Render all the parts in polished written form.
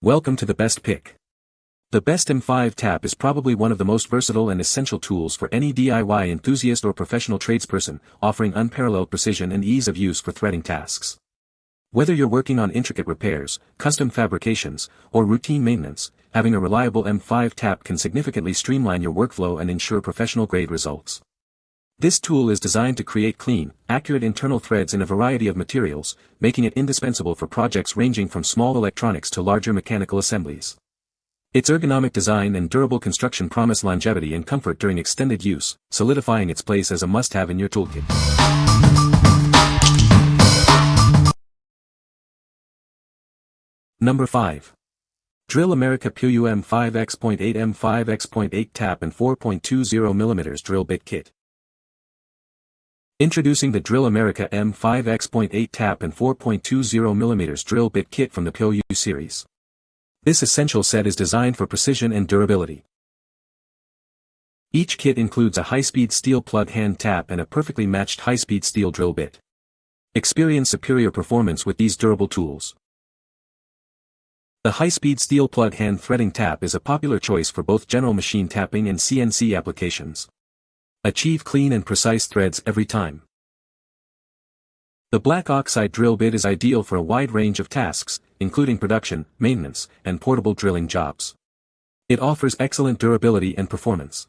Welcome to the best pick. The Best M5 tap is probably one of the most versatile and essential tools for any DIY enthusiast or professional tradesperson, offering unparalleled precision and ease of use for threading tasks. Whether you're working on intricate repairs, custom fabrications, or routine maintenance, having a reliable M5 tap can significantly streamline your workflow and ensure professional-grade results. This tool is designed to create clean, accurate internal threads in a variety of materials, making it indispensable for projects ranging from small electronics to larger mechanical assemblies. Its ergonomic design and durable construction promise longevity and comfort during extended use, solidifying its place as a must-have in your toolkit. Number 5. Drill America PU M5X.8 M5X.8 Tap and 4.20mm Drill Bit Kit. Introducing the Drill America M5X.8 Tap and 4.20mm Drill Bit Kit from the PU series. This essential set is designed for precision and durability. Each kit includes a high-speed steel plug hand tap and a perfectly matched high-speed steel drill bit. Experience superior performance with these durable tools. The high-speed steel plug hand threading tap is a popular choice for both general machine tapping and CNC applications. Achieve clean and precise threads every time. The black oxide drill bit is ideal for a wide range of tasks, including production, maintenance, and portable drilling jobs. It offers excellent durability and performance.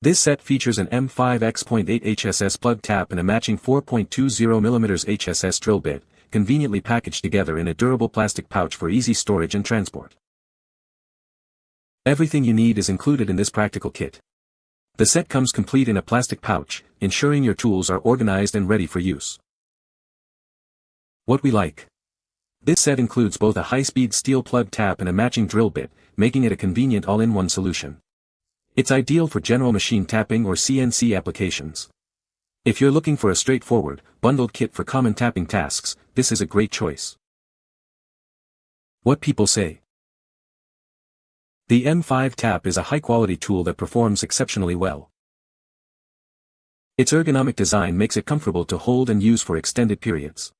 This set features an M5X.8 HSS plug tap and a matching 4.20mm HSS drill bit, conveniently packaged together in a durable plastic pouch for easy storage and transport. Everything you need is included in this practical kit. The set comes complete in a plastic pouch, ensuring your tools are organized and ready for use. What we like. This set includes both a high-speed steel plug tap and a matching drill bit, making it a convenient all-in-one solution. It's ideal for general machine tapping or CNC applications. If you're looking for a straightforward, bundled kit for common tapping tasks, this is a great choice. What people say. The M5 tap is a high-quality tool that performs exceptionally well. Its ergonomic design makes it comfortable to hold and use for extended periods.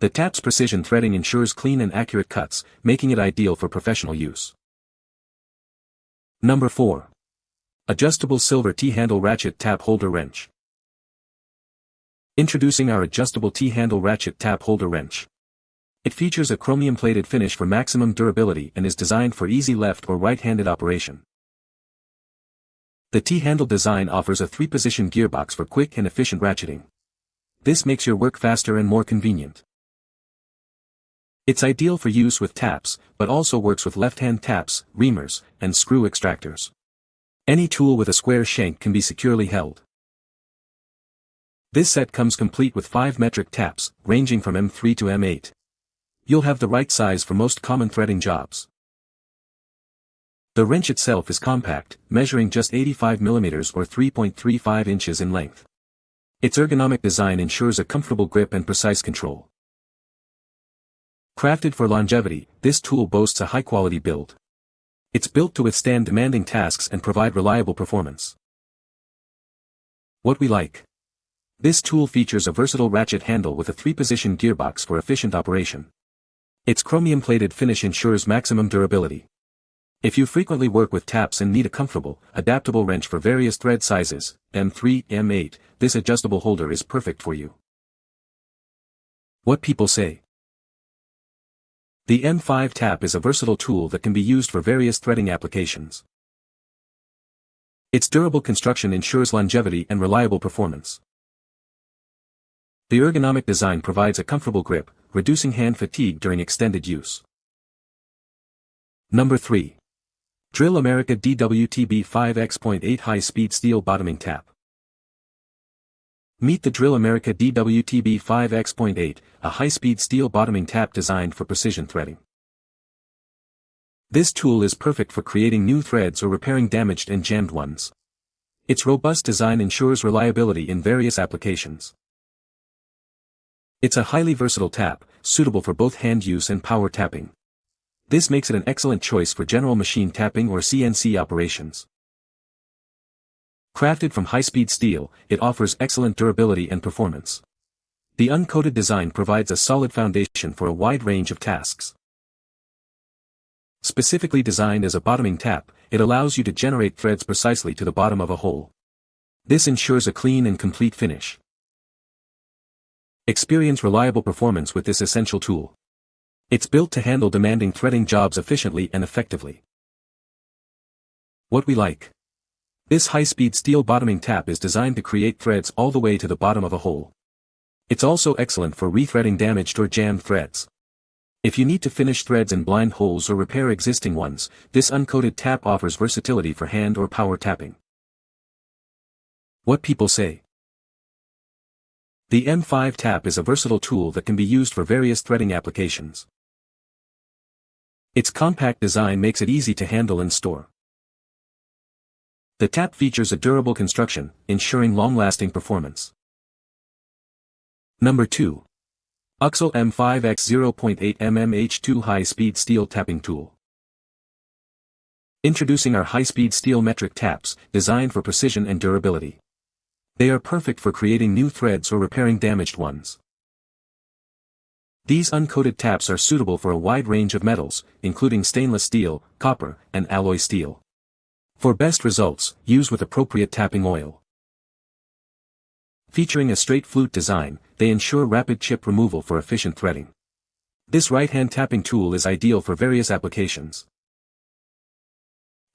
The tap's precision threading ensures clean and accurate cuts, making it ideal for professional use. Number 4. Adjustable Silver T-Handle Ratchet Tap Holder Wrench. Introducing our adjustable T-Handle Ratchet Tap Holder Wrench. It features a chromium-plated finish for maximum durability and is designed for easy left or right-handed operation. The T-handle design offers a 3-position gearbox for quick and efficient ratcheting. This makes your work faster and more convenient. It's ideal for use with taps, but also works with left-hand taps, reamers, and screw extractors. Any tool with a square shank can be securely held. This set comes complete with 5 metric taps, ranging from M3 to M8. You'll have the right size for most common threading jobs. The wrench itself is compact, measuring just 85mm or 3.35 inches in length. Its ergonomic design ensures a comfortable grip and precise control. Crafted for longevity, this tool boasts a high-quality build. It's built to withstand demanding tasks and provide reliable performance. What we like. This tool features a versatile ratchet handle with a 3-position gearbox for efficient operation. Its chromium-plated finish ensures maximum durability. If you frequently work with taps and need a comfortable, adaptable wrench for various thread sizes, M3, M8, this adjustable holder is perfect for you. What people say. The M5 tap is a versatile tool that can be used for various threading applications. Its durable construction ensures longevity and reliable performance. The ergonomic design provides a comfortable grip, reducing hand fatigue during extended use. Number 3. Drill America DWTB 5X.8 High-Speed Steel Bottoming Tap. Meet the Drill America DWTB 5X.8, a high-speed steel bottoming tap designed for precision threading. This tool is perfect for creating new threads or repairing damaged and jammed ones. Its robust design ensures reliability in various applications. It's a highly versatile tap, suitable for both hand use and power tapping. This makes it an excellent choice for general machine tapping or CNC operations. Crafted from high-speed steel, it offers excellent durability and performance. The uncoated design provides a solid foundation for a wide range of tasks. Specifically designed as a bottoming tap, it allows you to generate threads precisely to the bottom of a hole. This ensures a clean and complete finish. Experience reliable performance with this essential tool. It's built to handle demanding threading jobs efficiently and effectively. What we like. This high-speed steel bottoming tap is designed to create threads all the way to the bottom of a hole. It's also excellent for rethreading damaged or jammed threads. If you need to finish threads in blind holes or repair existing ones, this uncoated tap offers versatility for hand or power tapping. What people say. The M5 tap is a versatile tool that can be used for various threading applications. Its compact design makes it easy to handle and store. The tap features a durable construction, ensuring long-lasting performance. Number 2. UXCELL M5X 0.8 mm H2 High-Speed Steel Tapping Tool. Introducing our high-speed steel metric taps, designed for precision and durability. They are perfect for creating new threads or repairing damaged ones. These uncoated taps are suitable for a wide range of metals, including stainless steel, copper, and alloy steel. For best results, use with appropriate tapping oil. Featuring a straight flute design, they ensure rapid chip removal for efficient threading. This right-hand tapping tool is ideal for various applications.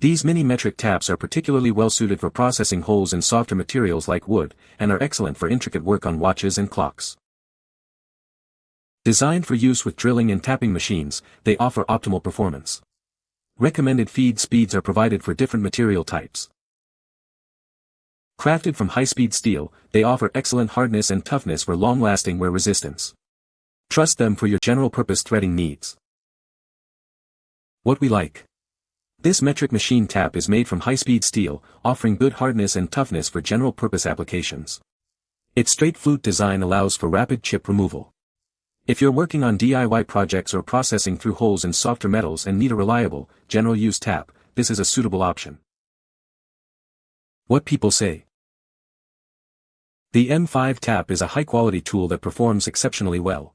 These mini metric taps are particularly well suited for processing holes in softer materials like wood, and are excellent for intricate work on watches and clocks. Designed for use with drilling and tapping machines, they offer optimal performance. Recommended feed speeds are provided for different material types. Crafted from high-speed steel, they offer excellent hardness and toughness for long-lasting wear resistance. Trust them for your general-purpose threading needs. What we like. This metric machine tap is made from high-speed steel, offering good hardness and toughness for general-purpose applications. Its straight flute design allows for rapid chip removal. If you're working on DIY projects or processing through holes in softer metals and need a reliable, general-use tap, this is a suitable option. What people say. The M5 tap is a high-quality tool that performs exceptionally well.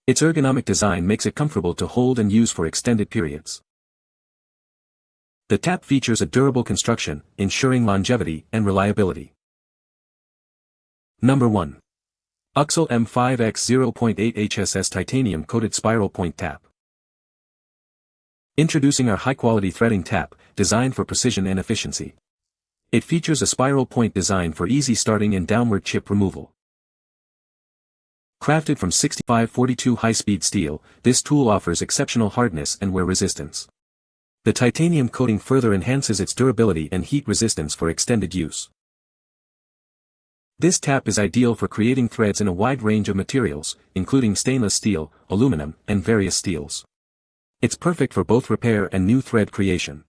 Its ergonomic design makes it comfortable to hold and use for extended periods. The tap features a durable construction, ensuring longevity and reliability. Number 1. UXCELL M5X 0.8 HSS Titanium Coated Spiral Point Tap. Introducing our high-quality threading tap, designed for precision and efficiency. It features a spiral point design for easy starting and downward chip removal. Crafted from 6542 high-speed steel, this tool offers exceptional hardness and wear resistance. The titanium coating further enhances its durability and heat resistance for extended use. This tap is ideal for creating threads in a wide range of materials, including stainless steel, aluminum, and various steels. It's perfect for both repair and new thread creation.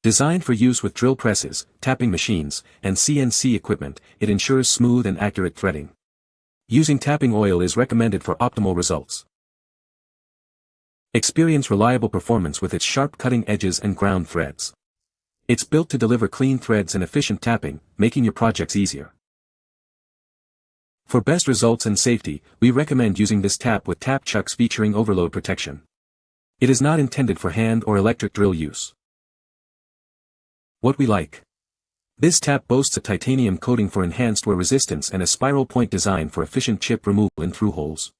Designed for use with drill presses, tapping machines, and CNC equipment, it ensures smooth and accurate threading. Using tapping oil is recommended for optimal results. Experience reliable performance with its sharp cutting edges and ground threads. It's built to deliver clean threads and efficient tapping, making your projects easier. For best results and safety, we recommend using this tap with tap chucks featuring overload protection. It is not intended for hand or electric drill use. What we like. This tap boasts a titanium coating for enhanced wear resistance and a spiral point design for efficient chip removal in through holes.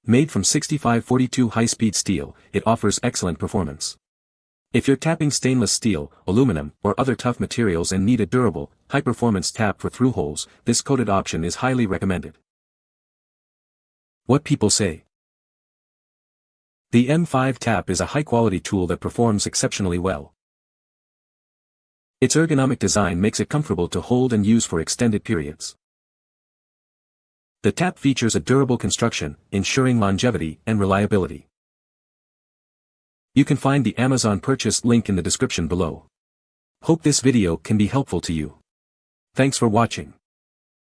Made from 6542 high-speed steel, it offers excellent performance. If you're tapping stainless steel, aluminum, or other tough materials and need a durable, high-performance tap for through holes, this coated option is highly recommended. What people say. The M5 tap is a high-quality tool that performs exceptionally well. Its ergonomic design makes it comfortable to hold and use for extended periods. The tap features a durable construction, ensuring longevity and reliability. You can find the Amazon purchase link in the description below. Hope this video can be helpful to you. Thanks for watching.